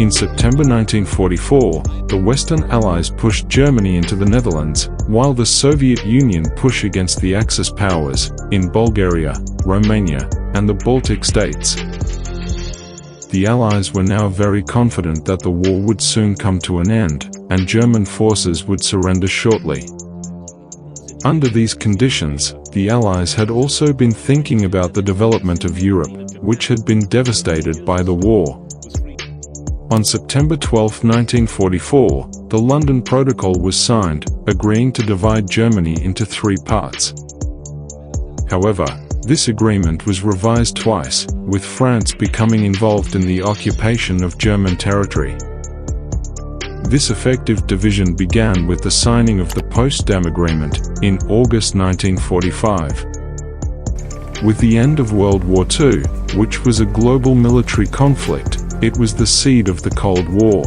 In September 1944, the Western Allies pushed Germany into the Netherlands, while the Soviet Union pushed against the Axis powers in Bulgaria, Romania, and the Baltic states. The Allies were now very confident that the war would soon come to an end, and German forces would surrender shortly. Under these conditions, the Allies had also been thinking about the development of Europe, which had been devastated by the war. On September 12, 1944, the London Protocol was signed, agreeing to divide Germany into 3 parts. However, this agreement was revised twice, with France becoming involved in the occupation of German territory. This effective division began with the signing of the Potsdam Agreement in August 1945. With the end of World War II, which was a global military conflict, it was the seed of the Cold War.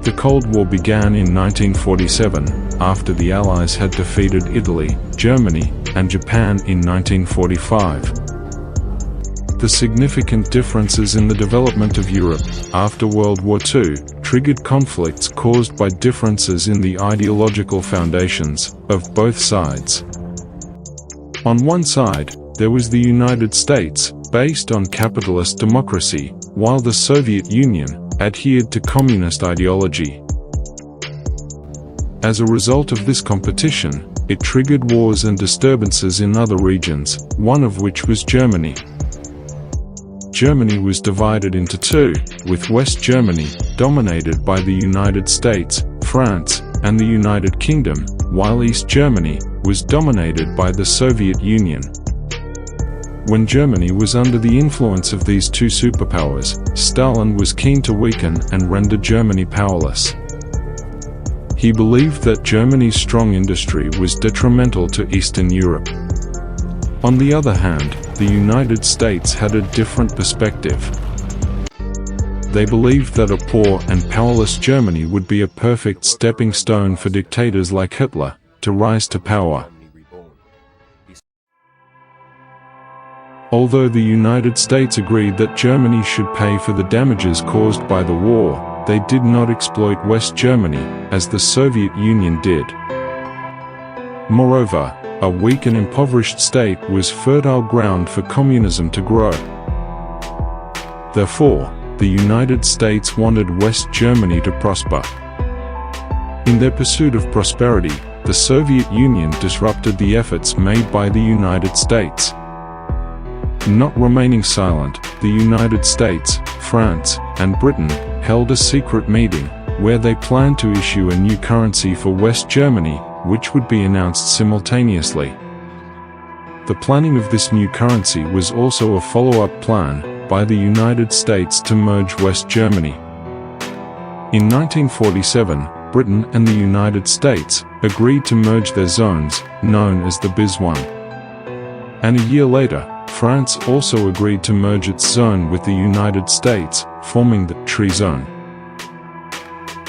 The Cold War began in 1947, after the Allies had defeated Italy, Germany, and Japan in 1945. The significant differences in the development of Europe after World War II triggered conflicts caused by differences in the ideological foundations of both sides. On one side, there was the United States, based on capitalist democracy, while the Soviet Union adhered to communist ideology. As a result of this competition, it triggered wars and disturbances in other regions, one of which was Germany. Germany was divided into 2, with West Germany, dominated by the United States, France, and the United Kingdom, while East Germany was dominated by the Soviet Union. When Germany was under the influence of these 2 superpowers, Stalin was keen to weaken and render Germany powerless. He believed that Germany's strong industry was detrimental to Eastern Europe. On the other hand, the United States had a different perspective. They believed that a poor and powerless Germany would be a perfect stepping stone for dictators like Hitler to rise to power. Although the United States agreed that Germany should pay for the damages caused by the war, they did not exploit West Germany, as the Soviet Union did. Moreover, a weak and impoverished state was fertile ground for communism to grow. Therefore, the United States wanted West Germany to prosper. In their pursuit of prosperity, the Soviet Union disrupted the efforts made by the United States. Not remaining silent, the United States, France, and Britain held a secret meeting, where they planned to issue a new currency for West Germany, which would be announced simultaneously. The planning of this new currency was also a follow-up plan by the United States to merge West Germany. In 1947, Britain and the United States agreed to merge their zones, known as the BIS I. And a year later, France also agreed to merge its zone with the United States, forming the Tree Zone.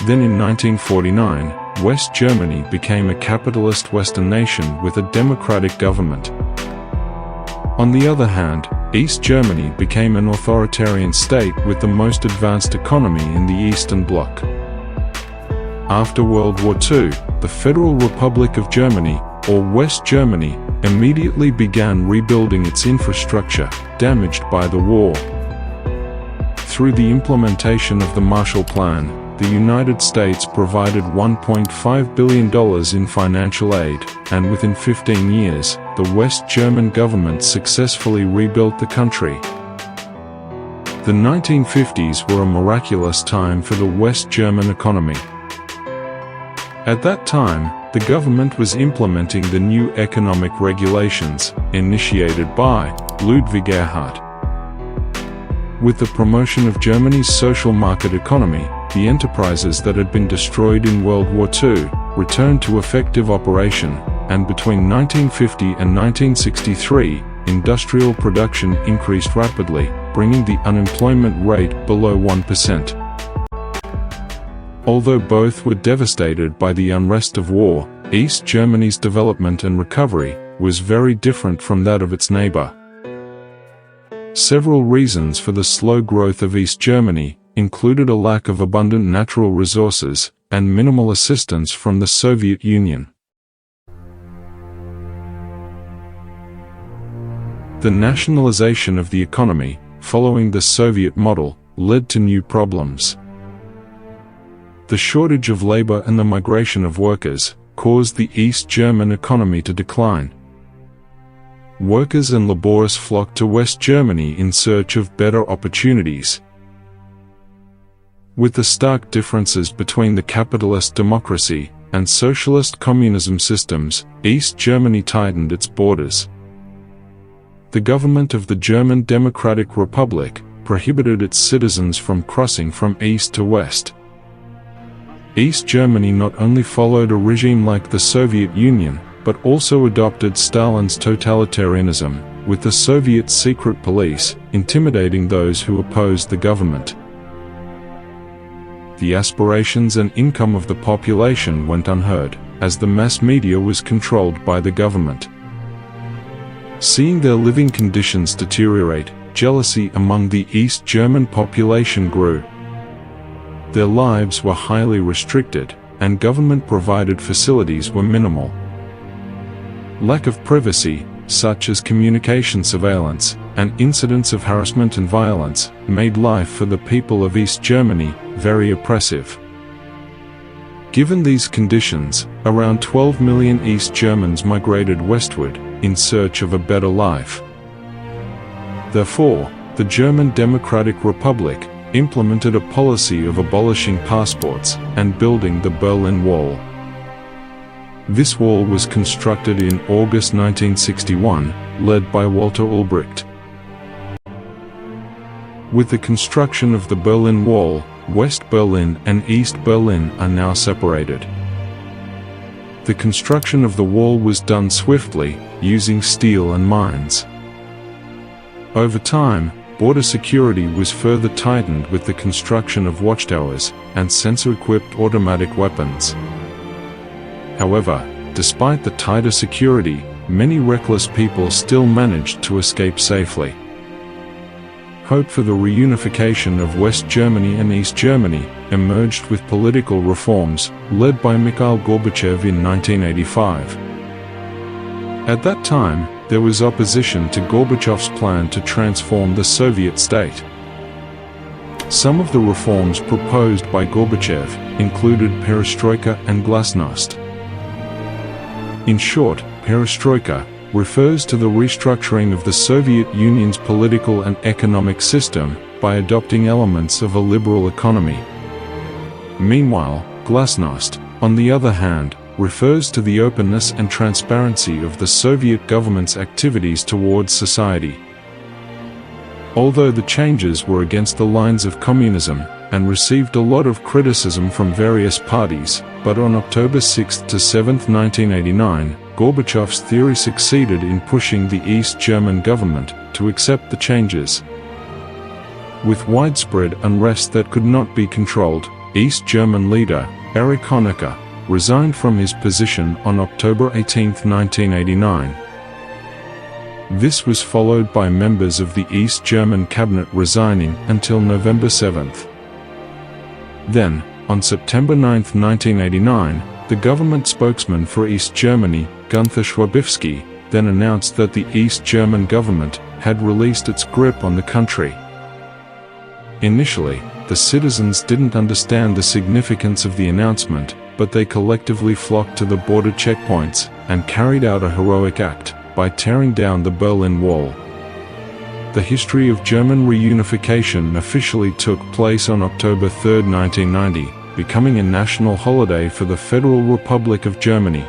Then in 1949, West Germany became a capitalist Western nation with a democratic government. On the other hand, East Germany became an authoritarian state with the most advanced economy in the Eastern Bloc. After World War II, the Federal Republic of Germany, or West Germany, immediately began rebuilding its infrastructure, damaged by the war. Through the implementation of the Marshall Plan, the United States provided $1.5 billion in financial aid, and within 15 years, the West German government successfully rebuilt the country. The 1950s were a miraculous time for the West German economy. At that time, the government was implementing the new economic regulations, initiated by Ludwig Erhard. With the promotion of Germany's social market economy, the enterprises that had been destroyed in World War II returned to effective operation, and between 1950 and 1963, industrial production increased rapidly, bringing the unemployment rate below 1%. Although both were devastated by the unrest of war, East Germany's development and recovery was very different from that of its neighbor. Several reasons for the slow growth of East Germany included a lack of abundant natural resources and minimal assistance from the Soviet Union. The nationalization of the economy, following the Soviet model, led to new problems. The shortage of labor and the migration of workers caused the East German economy to decline. Workers and laborers flocked to West Germany in search of better opportunities. With the stark differences between the capitalist democracy and socialist communism systems, East Germany tightened its borders. The government of the German Democratic Republic prohibited its citizens from crossing from east to west. East Germany not only followed a regime like the Soviet Union, but also adopted Stalin's totalitarianism, with the Soviet secret police intimidating those who opposed the government. The aspirations and income of the population went unheard, as the mass media was controlled by the government. Seeing their living conditions deteriorate, jealousy among the East German population grew. Their lives were highly restricted, and government-provided facilities were minimal. Lack of privacy, such as communication surveillance, and incidents of harassment and violence, made life for the people of East Germany very oppressive. Given these conditions, around 12 million East Germans migrated westward in search of a better life. Therefore, the German Democratic Republic implemented a policy of abolishing passports and building the Berlin Wall. This wall was constructed in August 1961, led by Walter Ulbricht. With the construction of the Berlin Wall, West Berlin and East Berlin are now separated. The construction of the wall was done swiftly, using steel and mines. Over time, border security was further tightened with the construction of watchtowers and sensor-equipped automatic weapons. However, despite the tighter security, many reckless people still managed to escape safely. Hope for the reunification of West Germany and East Germany emerged with political reforms led by Mikhail Gorbachev in 1985. At that time, there was opposition to Gorbachev's plan to transform the Soviet state. Some of the reforms proposed by Gorbachev included perestroika and glasnost. In short, perestroika refers to the restructuring of the Soviet Union's political and economic system by adopting elements of a liberal economy. Meanwhile, glasnost, on the other hand, refers to the openness and transparency of the Soviet government's activities towards society. Although the changes were against the lines of communism and received a lot of criticism from various parties, but on October 6 to 7, 1989, Gorbachev's theory succeeded in pushing the East German government to accept the changes. With widespread unrest that could not be controlled, East German leader Erich Honecker resigned from his position on October 18, 1989. This was followed by members of the East German cabinet resigning until November 7. Then, on September 9, 1989, the government spokesman for East Germany, Gunther Schwabowski, then announced that the East German government had released its grip on the country. Initially, the citizens didn't understand the significance of the announcement, but they collectively flocked to the border checkpoints and carried out a heroic act by tearing down the Berlin Wall. The history of German reunification officially took place on October 3, 1990, becoming a national holiday for the Federal Republic of Germany.